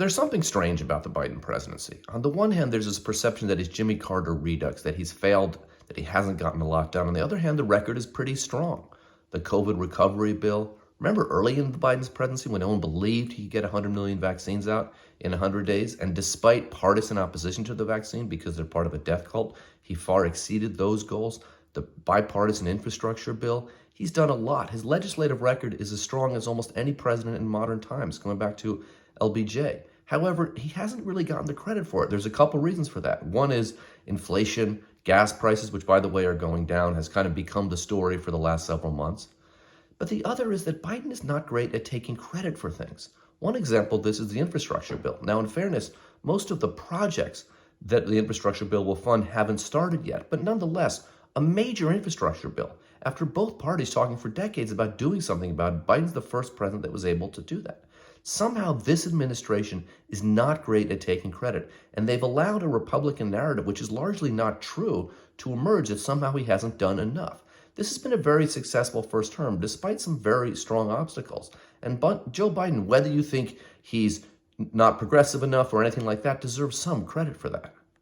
There's something strange about the Biden presidency. On the one hand, there's this perception that he's Jimmy Carter redux, that he's failed, that he hasn't gotten a lot done. On the other hand, the record is pretty strong. The COVID recovery bill. Remember early in Biden's presidency when no one believed he could get 100 million vaccines out in 100 days? And despite partisan opposition to the vaccine because they're part of a death cult, he far exceeded those goals. The bipartisan infrastructure bill, he's done a lot. His legislative record is as strong as almost any president in modern times, going back to LBJ. However, he hasn't really gotten the credit for it. There's a couple reasons for that. One is inflation, gas prices, which by the way are going down, has kind of become the story for the last several months. But the other is that Biden is not great at taking credit for things. One example of this is the infrastructure bill. Now, in fairness, most of the projects that the infrastructure bill will fund haven't started yet, but nonetheless, a major infrastructure bill. After both parties talking for decades about doing something about it, Biden's the first president that was able to do that. Somehow this administration is not great at taking credit, and they've allowed a Republican narrative, which is largely not true, to emerge that somehow he hasn't done enough. This has been a very successful first term, despite some very strong obstacles. And Joe Biden, whether you think he's not progressive enough or anything like that, deserves some credit for that.